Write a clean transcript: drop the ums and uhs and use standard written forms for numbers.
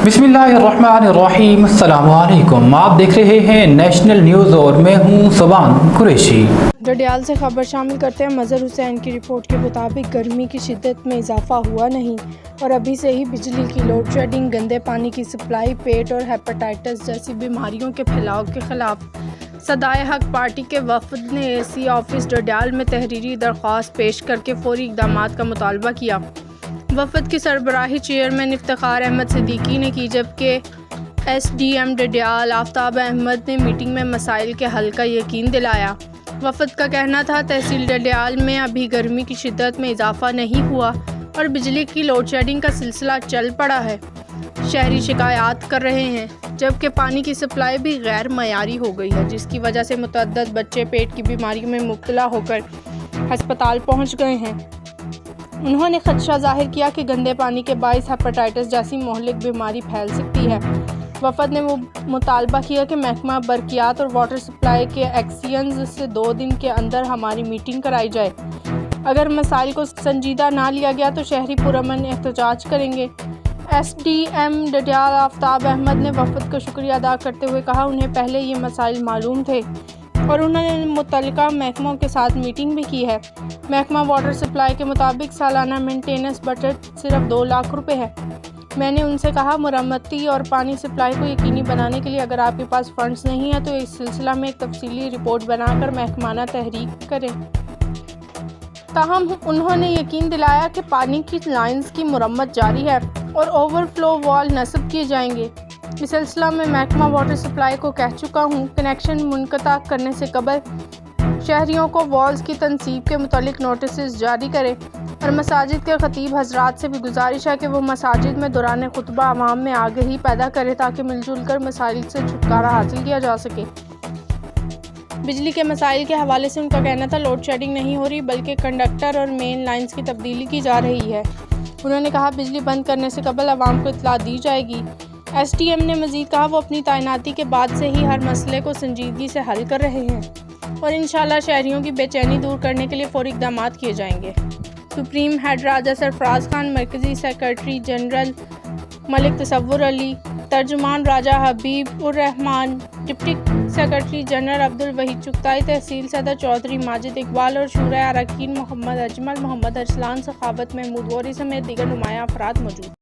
बिस्मिल्लाहिर्रहमानिर्रहीम। अस्सलाम वालेकुम। आप देख रहे हैं नेशनल न्यूज़ और मैं हूं सुबान कुरैशी। डडियाल से खबर शामिल करते हैं। मजहर हुसैन की रिपोर्ट के मुताबिक गर्मी की शिद्दत में इजाफा हुआ नहीं और अभी से ही बिजली की लोड शेडिंग, गंदे पानी की सप्लाई, पेट और हेपेटाइटिस जैसी बीमारियों के फैलाव के खिलाफ सदाए हक पार्टी के वफद ने AC ऑफिस डडियाल में तहरीरी दरख्वास्त पेश करके फौरी इक़दामात का मुतालबा किया। वफद की सरबराही चेयरमैन इफ्तिखार अहमद सिद्दीकी ने की, जबकि SDM डडियाल आफ्ताब अहमद ने मीटिंग में मसाइल के हल का यकीन दिलाया। वफद का कहना था, तहसील डडियाल में अभी गर्मी की शिद्दत में इजाफा नहीं हुआ और बिजली की लोड शेडिंग का सिलसिला चल पड़ा है। शहरी शिकायत कर रहे हैं, जबकि पानी की सप्लाई भी गैर मयारी हो गई है, जिसकी वजह से मुतअद्दिद बच्चे पेट की बीमारियों में मुब्तला होकर हस्पताल पहुंच गए हैं। उन्होंने खदशा जाहिर किया कि गंदे पानी के बाइस हेपेटाइटिस जैसी मोहलिक बीमारी फैल सकती है। वफद ने मुतालबा किया कि महकमा बरकियात और वाटर सप्लाई के एक्सियंस से 2 दिन के अंदर हमारी मीटिंग कराई जाए। अगर मसाइल को संजीदा ना लिया गया तो शहरी पुरअमन एहतजाज करेंगे। SDM डडियाल आफ्ताब अहमद ने वफद का शुक्रिया अदा करते हुए कहा, उन्हें पहले ये मसाइल मालूम थे और उन्होंने मुतल्लिका महकमों के साथ मीटिंग भी की है। महकमा वाटर सप्लाई के मुताबिक सालाना मेंटेनेंस बजट सिर्फ 2 लाख रुपए है। मैंने उनसे कहा, मुरम्मती और पानी सप्लाई को यकीनी बनाने के लिए अगर आपके पास फंड्स नहीं है तो इस सिलसिला में एक तफसीली रिपोर्ट बनाकर महकमाना तहरीक करें। ताहम उन्होंने यकीन दिलाया कि पानी की लाइन्स की मुरम्मत जारी है और ओवरफ्लो वॉल नस्ब किए जाएंगे। इस सिलसिला में महकमा वाटर सप्लाई को कह चुका हूँ, कनेक्शन मुनक़ता करने से कबल शहरियों को वॉल्स की तनसीब के मुतालिक नोटिस जारी करें और मसाजिद के खतीब हजरात से भी गुजारिश है कि वो मसाजिद में दौरान खुतबा आवाम में आगाही पैदा करें ताकि मिलजुल कर मसाइल से छुटकारा हासिल किया जा सके। बिजली के मसाइल के हवाले से उनका कहना था, लोड शेडिंग नहीं हो रही बल्कि कंडक्टर और मेन लाइन्स की तब्दीली की जा रही है। उन्होंने कहा, बिजली बंद करने से कबल आवाम को इत्तला दी जाएगी। SDM ने मज़ीद कहा, वो अपनी तैनाती के बाद से ही हर मसले को संजीदगी से हल कर रहे हैं और इंशाअल्लाह शहरियों की बेचैनी दूर करने के लिए फौरी इक़दामात किए जाएंगे। सुप्रीम हेड राजा सरफराज खान, मरकज़ी सेक्रेटरी जनरल मलिक तसव्वुर अली, तर्जुमान Raja Habib ur Rehman, deputy secretary general Abdul Waheed Chughtai, तहसील सदर चौधरी माजिद इकबाल और शूरा अरकान मोहम्मद अजमल, मोहम्मद अरसलान, सखावत महमूद वोरी समेत दीगर नुमायां अफराद मौजूद।